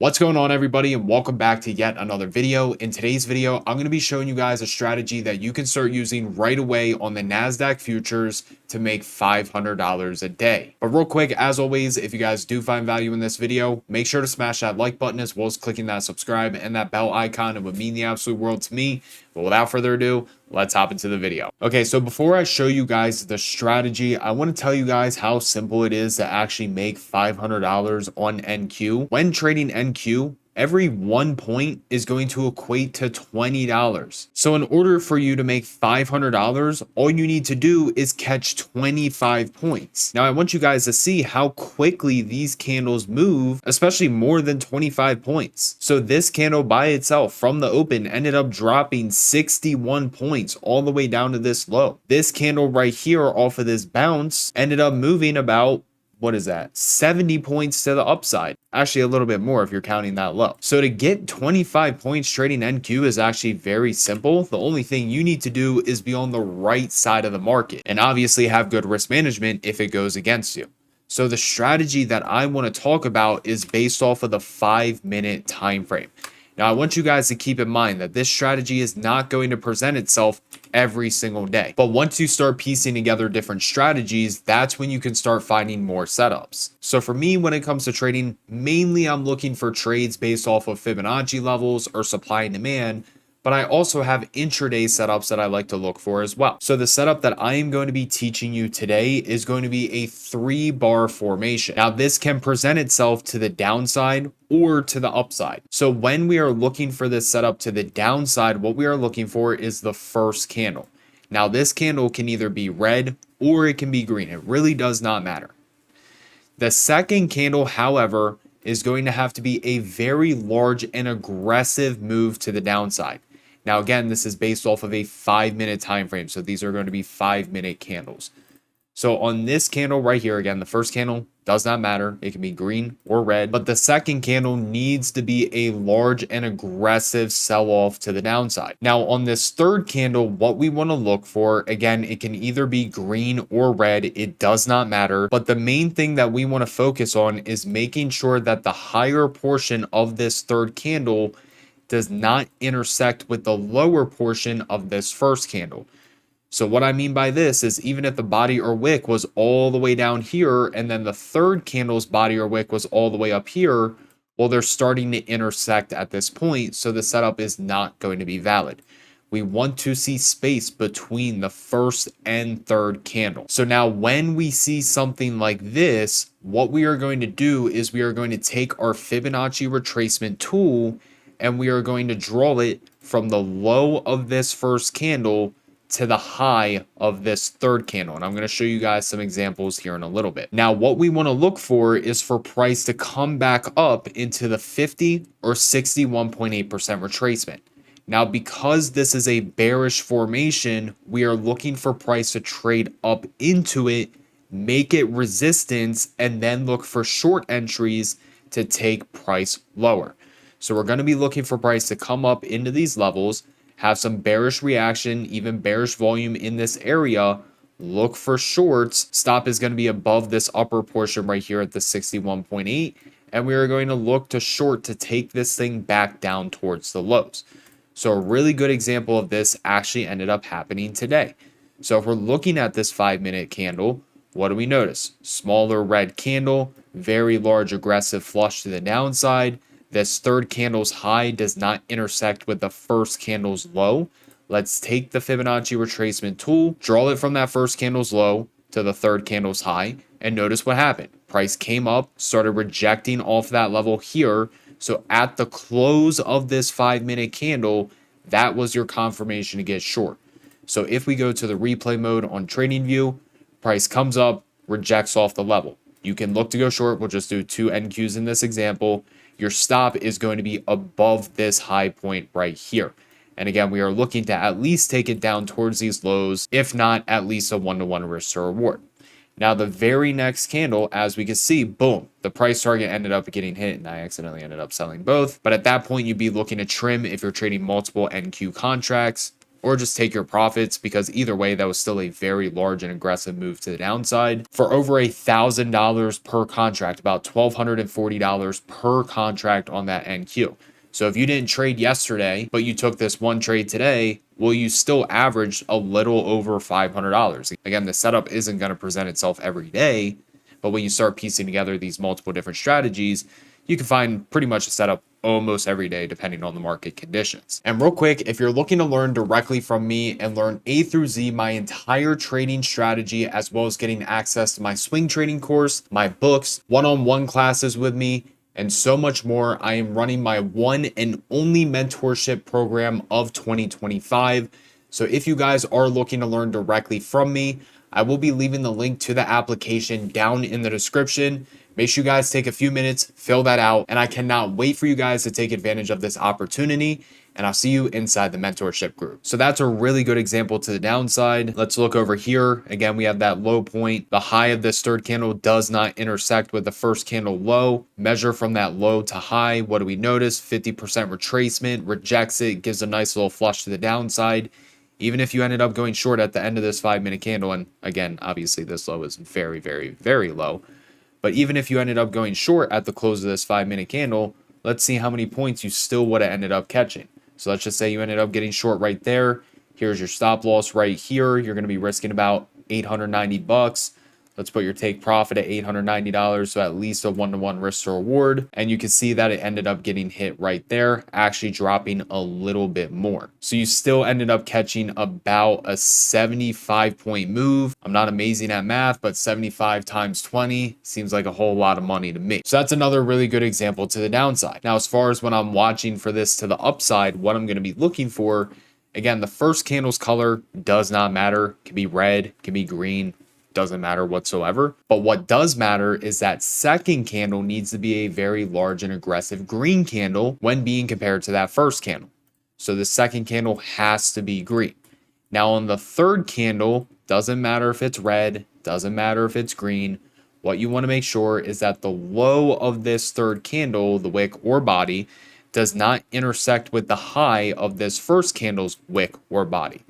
What's going on, everybody, and welcome back to yet another video. In today's video, I'm going to be showing you guys a strategy that you can start using right away on the NASDAQ futures to make $500 a day. But real quick, as always, if you guys do find value in this video, make sure to smash that like button as well as clicking that subscribe and that bell icon. It would mean the absolute world to me. But without further ado, let's hop into the video. Okay, so before I show you guys the strategy, I want to tell you guys how simple it is to actually make $500 on NQ. When trading NQ, every 1 point is going to equate to $20. So in order for you to make $500, all you need to do is catch 25 points. Now I want you guys to see how quickly these candles move, especially more than 25 points. So this candle by itself from the open ended up dropping 61 points all the way down to this low. This candle right here off of this bounce ended up moving about, what is that, 70 points to the upside. Actually, a little bit more if you're counting that low. So to get 25 points trading NQ is actually very simple. The only thing you need to do is be on the right side of the market and obviously have good risk management if it goes against you. So the strategy that I want to talk about is based off of the 5-minute time frame. Now, I want you guys to keep in mind that this strategy is not going to present itself every single day. But once you start piecing together different strategies, that's when you can start finding more setups. So for me, when it comes to trading, mainly I'm looking for trades based off of Fibonacci levels or supply and demand. But I also have intraday setups that I like to look for as well. So the setup that I am going to be teaching you today is going to be a 3-bar formation. Now this can present itself to the downside or to the upside. So when we are looking for this setup to the downside, what we are looking for is the first candle. Now this candle can either be red or it can be green. It really does not matter. The second candle, however, is going to have to be a very large and aggressive move to the downside. Now, again, this is based off of a 5-minute time frame. So these are going to be 5-minute candles. So on this candle right here, again, the first candle does not matter. It can be green or red, but the second candle needs to be a large and aggressive sell-off to the downside. Now on this third candle, what we want to look for, again, it can either be green or red. It does not matter. But the main thing that we want to focus on is making sure that the higher portion of this third candle does not intersect with the lower portion of this first candle. So what I mean by this is even if the body or wick was all the way down here and then the third candle's body or wick was all the way up here, well, they're starting to intersect at this point, so the setup is not going to be valid. We want to see space between the first and third candle. So now when we see something like this, what we are going to do is we are going to take our Fibonacci retracement tool and we are going to draw it from the low of this first candle to the high of this third candle. And I'm going to show you guys some examples here in a little bit. Now, what we want to look for is for price to come back up into the 50 or 61.8% retracement. Now, because this is a bearish formation, we are looking for price to trade up into it, make it resistance, and then look for short entries to take price lower. So we're going to be looking for price to come up into these levels, have some bearish reaction, even bearish volume in this area, look for shorts. Stop is going to be above this upper portion right here at the 61.8. And we are going to look to short to take this thing back down towards the lows. So a really good example of this actually ended up happening today. So if we're looking at this 5-minute candle, what do we notice? Smaller red candle, very large aggressive flush to the downside. This third candle's high does not intersect with the first candle's low. Let's take the Fibonacci retracement tool, draw it from that first candle's low to the third candle's high, and notice what happened. Price came up, started rejecting off that level here. So at the close of this 5-minute candle, that was your confirmation to get short. So if we go to the replay mode on TradingView, price comes up, rejects off the level. You can look to go short. We'll just do 2 NQs in this example. Your stop is going to be above this high point right here. And again, we are looking to at least take it down towards these lows, if not at least a 1-to-1 risk to reward. Now, the very next candle, as we can see, boom, the price target ended up getting hit and I accidentally ended up selling both. But at that point, you'd be looking to trim if you're trading multiple NQ contracts. or just take your profits, because either way, that was still a very large and aggressive move to the downside for over $1,000 per contract, about $1,240 per contract on that NQ. So if you didn't trade yesterday, but you took this one trade today, well, you still averaged a little over $500. Again, the setup isn't going to present itself every day, but when you start piecing together these multiple different strategies, you can find pretty much a setup almost every day depending on the market conditions. And real quick, if you're looking to learn directly from me and learn A through Z my entire trading strategy, as well as getting access to my swing trading course, my books, one-on-one classes with me, and so much more, I am running my one and only mentorship program of 2025. So if you guys are looking to learn directly from me, I will be leaving the link to the application down in the description. Make sure you guys take a few minutes, fill that out, and I cannot wait for you guys to take advantage of this opportunity, and I'll see you inside the mentorship group. So that's a really good example to the downside. Let's look over here. Again, we have that low point. The high of this third candle does not intersect with the first candle low. Measure from that low to high. What do we notice? 50% retracement, rejects it, gives a nice little flush to the downside. Even if you ended up going short at the end of this 5-minute candle, and again, obviously this low is very, very, very low, but even if you ended up going short at the close of this 5-minute candle, let's see how many points you still would have ended up catching. So let's just say you ended up getting short right there. Here's your stop loss right here. You're going to be risking about $890. Let's put your take profit at $890, so at least a 1-to-1 risk to reward. And you can see that it ended up getting hit right there, actually dropping a little bit more. So you still ended up catching about a 75-point move. I'm not amazing at math, but 75 times 20 seems like a whole lot of money to me. So that's another really good example to the downside. Now, as far as when I'm watching for this to the upside, what I'm going to be looking for, again, the first candle's color does not matter. It can be red, it can be green, doesn't matter whatsoever. But what does matter is that second candle needs to be a very large and aggressive green candle when being compared to that first candle. So the second candle has to be green. Now on the third candle, doesn't matter if it's red, doesn't matter if it's green. What you want to make sure is that the low of this third candle, the wick or body, does not intersect with the high of this first candle's wick or body.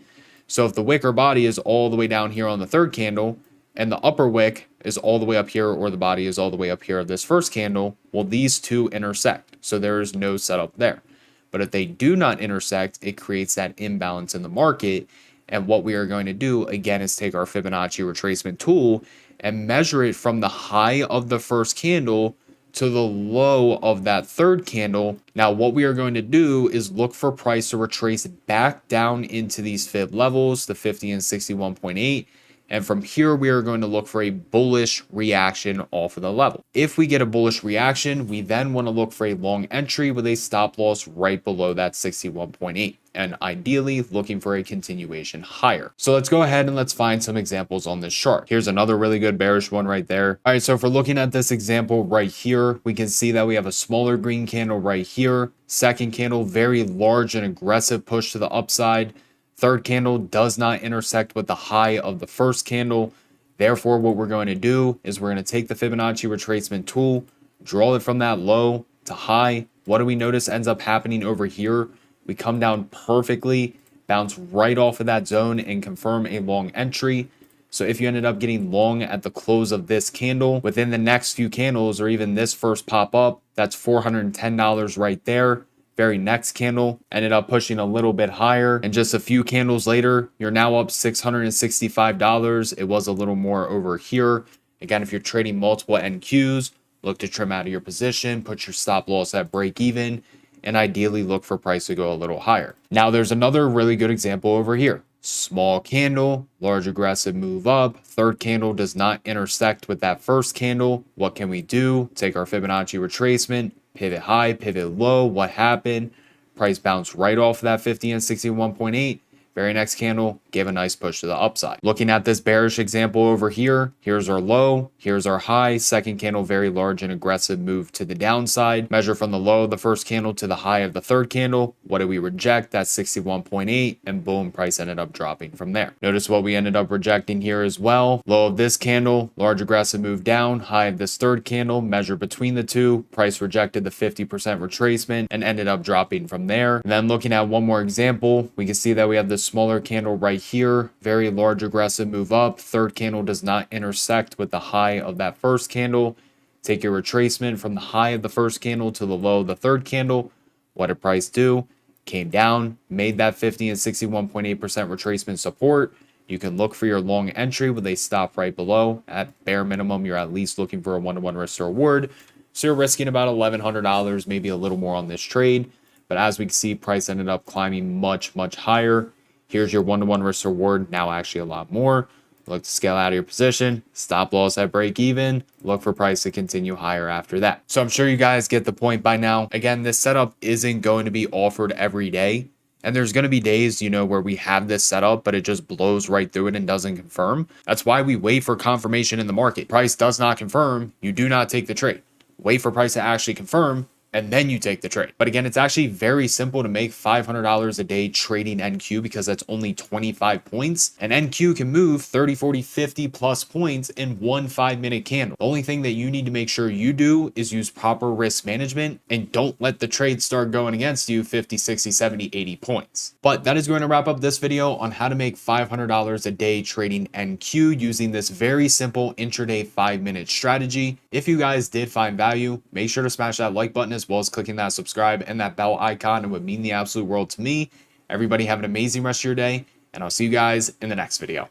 So if the wick or body is all the way down here on the third candle, and the upper wick is all the way up here, or the body is all the way up here of this first candle, well, these two intersect. So there is no setup there. But if they do not intersect, it creates that imbalance in the market. And what we are going to do, again, is take our Fibonacci retracement tool and measure it from the high of the first candle to the low of that third candle. Now, what we are going to do is look for price to retrace back down into these fib levels, the 50 and 61.8. And from here, we are going to look for a bullish reaction off of the level. If we get a bullish reaction, we then want to look for a long entry with a stop loss right below that 61.8. And ideally looking for a continuation higher. So let's go ahead and let's find some examples on this chart. Here's another really good bearish one right there. All right, so if we're looking at this example right here, we can see that we have a smaller green candle right here. Second candle, very large and aggressive push to the upside. Third candle does not intersect with the high of the first candle. Therefore, what we're going to do is we're going to take the Fibonacci retracement tool, draw it from that low to high. What do we notice ends up happening over here? We come down perfectly, bounce right off of that zone, and confirm a long entry. So if you ended up getting long at the close of this candle, within the next few candles, or even this first pop up, that's $410 right there. Very next candle ended up pushing a little bit higher, and just a few candles later, you're now up $665. It was a little more over here. Again, if you're trading multiple NQs, look to trim out of your position, put your stop loss at break even, and ideally look for price to go a little higher. Now, there's another really good example over here. Small candle, large aggressive move up. Third candle does not intersect with that first candle. What can we do? Take our Fibonacci retracement, pivot high, pivot low. What happened? Price bounced right off of that 50 and 61.8. Very next candle gave a nice push to the upside. Looking at this bearish example over here, here's our low, here's our high. Second candle, very large and aggressive move to the downside. Measure from the low of the first candle to the high of the third candle. What did we reject? That's 61.8, and boom, price ended up dropping from there. Notice what we ended up rejecting here as well. Low of this candle, large aggressive move down. High of this third candle, measure between the two. Price rejected the 50% retracement and ended up dropping from there. And then looking at one more example, we can see that we have this smaller candle right here, very large aggressive move up. Third candle does not intersect with the high of that first candle. Take your retracement from the high of the first candle to the low of the third candle. What did price do? Came down, made that 50 and 61.8% retracement support. You can look for your long entry when they stop right below. At bare minimum, you're at least looking for a one-to-one risk to reward. So you're risking about $1,100, maybe a little more on this trade. But as we can see, price ended up climbing much, much higher. Here's your one-to-one risk to reward, now actually a lot more. Look to scale out of your position, stop loss at break even, look for price to continue higher after that. So I'm sure you guys get the point by now. Again, this setup isn't going to be offered every day. And there's going to be days, where we have this setup, but it just blows right through it and doesn't confirm. That's why we wait for confirmation in the market. Price does not confirm, you do not take the trade. Wait for price to actually confirm, and then you take the trade. But again, it's actually very simple to make $500 a day trading NQ because that's only 25 points. And NQ can move 30, 40, 50 plus points in one 5-minute candle. The only thing that you need to make sure you do is use proper risk management and don't let the trade start going against you 50, 60, 70, 80 points. But that is going to wrap up this video on how to make $500 a day trading NQ using this very simple intraday 5-minute strategy. If you guys did find value, make sure to smash that like button as well as clicking that subscribe and that bell icon. It would mean the absolute world to me. Everybody have an amazing rest of your day, and I'll see you guys in the next video.